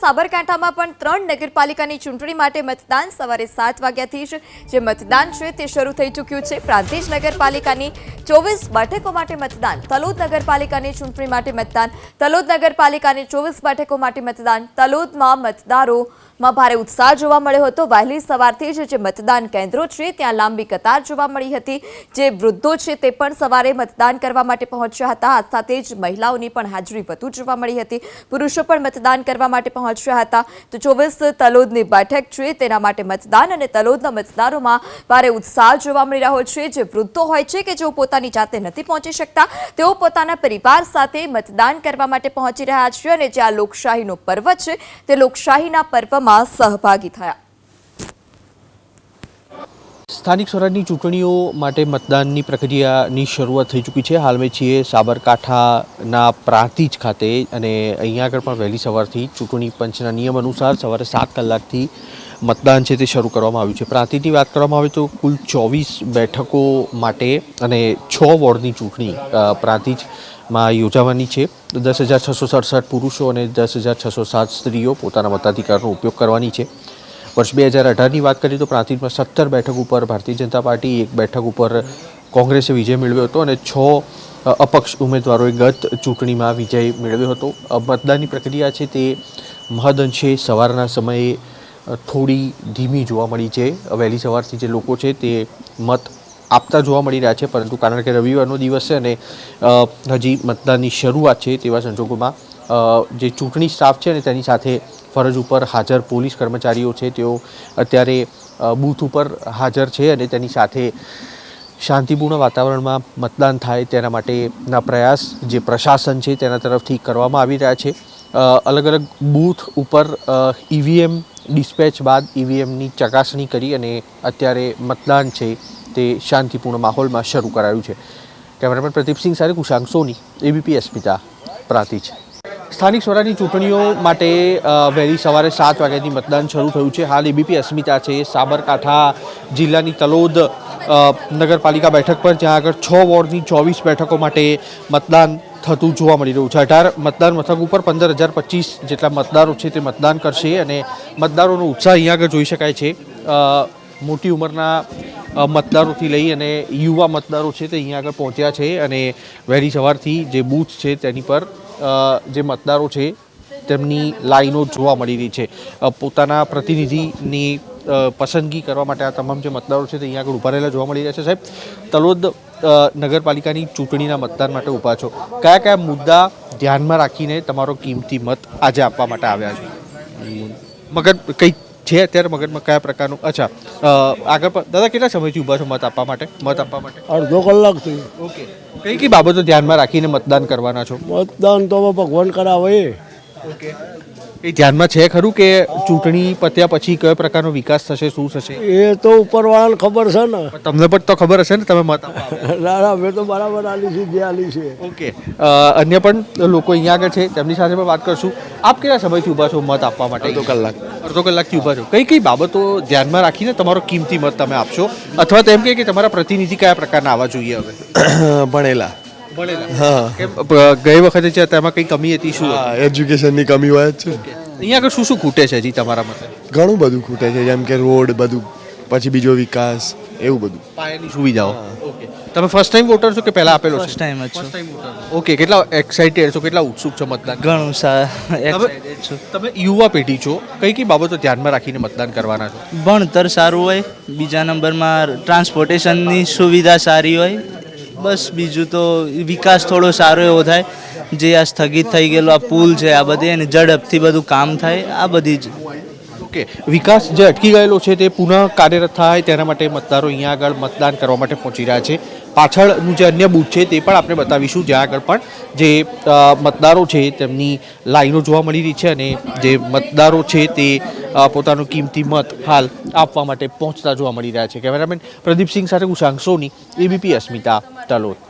સાબરકાંઠામાં પણ 3 નગરપાલિકાની ચૂંટણી માટે મતદાન સવારે 7 વાગ્યાથી જ જે મતદાન છે તે શરૂ થઈ ચૂક્યું છે। પ્રાંતિજ નગરપાલિકાની 24 બેઠકો માટે મતદાન, તલોદ નગરપાલિકાની ચૂંટણી માટે મતદાન, તલોદ નગરપાલિકાની 24 બેઠકો માટે મતદાન। તલોદમાં મતદારોમાં ભારે ઉત્સાહ જોવા મળ્યો હતો। વહેલી સવારથી જ જે મતદાન કેન્દ્રો છે ત્યાં લાંબી કતાર જોવા મળી હતી। જે વૃદ્ધો છે તે પણ સવારે મતદાન કરવા માટે પહોંચ્યા હતા। આ સાથે જ મહિલાઓની પણ હાજરી વધુ જોવા મળી હતી। પુરુષો પણ મતદાન કરવા માટે પહોંચ્યા હતા। તો 24 તલોદની બેઠક છે તેના માટે મતદાન અને તલોદના મતદારોમાં ભારે ઉત્સાહ જોવા મળી રહ્યો છે। જે વૃદ્ધો હોય છે કે જેઓ પોતાની જાતે નથી પહોંચી શકતા તેઓ પોતાના પરિવાર સાથે મતદાન કરવા માટે પહોંચી રહ્યા છે અને જે આ લોકશાહીનો પર્વ છે તે લોકશાહીના પર્વમાં સહભાગી થયા। સ્થાનિક સ્વરાજની ચૂંટણીઓ માટે મતદાનની પ્રક્રિયાની શરૂઆત થઈ ચૂકી છે। હાલ મેં છીએ સાબરકાંઠાના પ્રાંતિજ ખાતે અને અહીંયા આગળ પણ વહેલી સવારથી ચૂંટણી પંચના નિયમ અનુસાર સવારે 7 કલાકથી મતદાન છે તે શરૂ કરવામાં આવ્યું છે। પ્રાંતિજની વાત કરવામાં આવે તો કુલ 24 બેઠકો માટે અને 6 વોર્ડની ચૂંટણી પ્રાંતિજમાં યોજાવાની છે। 10,667 પુરુષો અને 10,607 સ્ત્રીઓ પોતાના મતાધિકારનો ઉપયોગ કરવાની છે। વર્ષ 2018ની વાત કરીએ તો પ્રાંતિજમાં 17 બેઠક ઉપર ભારતીય જનતા પાર્ટી, 1 બેઠક ઉપર કોંગ્રેસે વિજય મેળવ્યો હતો અને 6 અપક્ષ ઉમેદવારોએ ગત ચૂંટણીમાં વિજય મેળવ્યો હતો। મતદાનની પ્રક્રિયા છે તે મહદઅંશે સવારના સમયે થોડી ધીમી જોવા મળી છે। વહેલી સવારથી જે લોકો છે તે મત આપતા જોવા મળી રહ્યા છે, પરંતુ કારણ કે રવિવારનો દિવસ છે અને હજી મતદાનની શરૂઆત છે તેવા સંજોગોમાં જે ચૂંટણી સ્ટાફ છે અને તેની સાથે ફરજ ઉપર હાજર પોલીસ કર્મચારીઓ છે તેઓ અત્યારે બૂથ ઉપર હાજર છે અને તેની સાથે શાંતિપૂર્ણ વાતાવરણમાં મતદાન થાય તેના માટેના પ્રયાસ જે પ્રશાસન છે તેના તરફથી કરવામાં આવી રહ્યા છે। અલગ અલગ બૂથ ઉપર ઈવીએમ ડિસ્પેચ બાદ ઈવીએમની ચકાસણી કરી અને અત્યારે મતદાન છે તે શાંતિપૂર્ણ માહોલમાં શરૂ કરાયું છે। કેમેરામેન પ્રદીપસિંહ સાથે કુશાંક સોની, એબીપી અસ્મિતા, પ્રાંતિજ। સ્થાનિક સ્વરાજની ચૂંટણીઓ માટે વહેલી સવારે 7 વાગ્યાથી મતદાન શરૂ થયું છે। હાલ એબીપી અસ્મિતા છે સાબરકાંઠા જિલ્લાની તલોદ નગરપાલિકા બેઠક પર, જ્યાં આગળ 6 વોર્ડની 24 બેઠકો માટે મતદાન થતું જોવા મળી રહ્યું છે। 18 મતદાન મથક ઉપર 15,025 જેટલા મતદારો છે તે મતદાન કરશે અને મતદારોનો ઉત્સાહ અહીંયા આગળ જોઈ શકાય છે। મોટી ઉંમરના મતદારોથી લઈ અને યુવા મતદારો છે તે અહીંયા આગળ પહોંચ્યા છે અને વહેલી સવારથી જે બૂથ છે તેની પર જે મતદારો છે તેમની લાઈનો જોવા મળી રહી છે। પોતાના પ્રતિનિધિની પસંદગી કરવા માટે આ તમામ જે મતદારો છે તે અહીંયા આગળ ઉભા રહેલા જોવા મળી રહ્યા છે। સાહેબ, તલોદ નગરપાલિકાની ચૂંટણીના મતદાન માટે ઊભા છો, કયા કયા મુદ્દા ધ્યાનમાં રાખીને તમારો કિંમતી મત આજે આપવા માટે આવ્યા છો? મગર કંઈ છે અત્યારે મગજમાં કયા પ્રકારનું? અચ્છા, આગળ દાદા કેટલા સમયથી ઊભા છો મત આપવા માટે? અડધો કલાકથી। ઓકે, કઈ કઈ બાબતો ધ્યાનમાં રાખીને મતદાન કરવાના છો? મતદાન તો ભગવાન કરાવે। ઓકે, એ ધ્યાનમાં છે ખરું કે ચૂંટણી પત્યા પછી કયો પ્રકારનો વિકાસ થશે, શું થશે? એ તો ઉપરવાળાને ખબર છે ને। તમને પણ તો ખબર હશે ને, તમે મત આપવા? ના, મેં તો બરાબર આલી છે જે આલી છે। ઓકે, અન્ય પણ લોકો અહીંયા આગળ છે તેમની સાથે પણ વાત કરશું। આપ કેટલા સમયથી ઊભા છો મત આપવા માટે? અડધો કલાકથી ઊભા છો। કઈ કઈ બાબતો ધ્યાનમાં રાખીને તમારો કિંમતી મત તમે આપશો, અથવા તો એમ કે તમારા પ્રતિનિધિ કયા પ્રકારના આવવા જોઈએ? હવે ભણેલા। હા, ગઈ વખતે છે તેમાં કઈ કમી હતી? શું એજ્યુકેશનની કમી હોય જ છે। અહીંયા આગળ શું શું ખૂટે છે હજી તમારા મતે? ઘણું બધું ખૂટે છે, જેમ કે રોડ બધું, પછી બીજો વિકાસ, એવું બધું, પાયાની સુવિધાઓ। ઓકે, તમે ફર્સ્ટ ટાઈમ વોટર છો કે પહેલા આપેલો છે? ફર્સ્ટ ટાઈમ જ છું। ઓકે, કેટલા એક્સાઇટેડ છો, કેટલા ઉત્સુક છો મતદાન? ઘણું એક્સાઇટેડ છું। તમે યુવા પેઢી છો, કઈ કઈ બાબતો ધ્યાનમાં રાખીને મતદાન કરવાના છો? ભણતર સારું હોય, બીજા નંબરમાં ટ્રાન્સપોર્ટેશનની સુવિધા સારી હોય, બસ બીજું તો વિકાસ થોડો સારો એવો થાય, જે આ સ્થગિત થઈ ગયેલો આ પુલ છે આ બધી અને ઝડપથી બધું કામ થાય, આ બધી જ। ઓકે, વિકાસ જે અટકી ગયેલો છે તે પુનઃ કાર્યરત થાય તેના માટે મતદારો અહીંયા આગળ મતદાન કરવા માટે પહોંચી રહ્યા છે। પાછળનું જે અન્ય બૂથ છે તે પણ આપણે બતાવીશું, જ્યાં આગળ પણ જે મતદારો છે તેમની લાઈનો જોવા મળી રહી છે અને જે મતદારો છે તે પોતાનો કિંમતી મત હાલ આપવા માટે પહોંચતા જોવા મળી રહ્યા છે। કેમેરામેન પ્રદીપસિંહ સાથે કુશાંક સોની, એબીપી અસ્મિતા, તલોદ।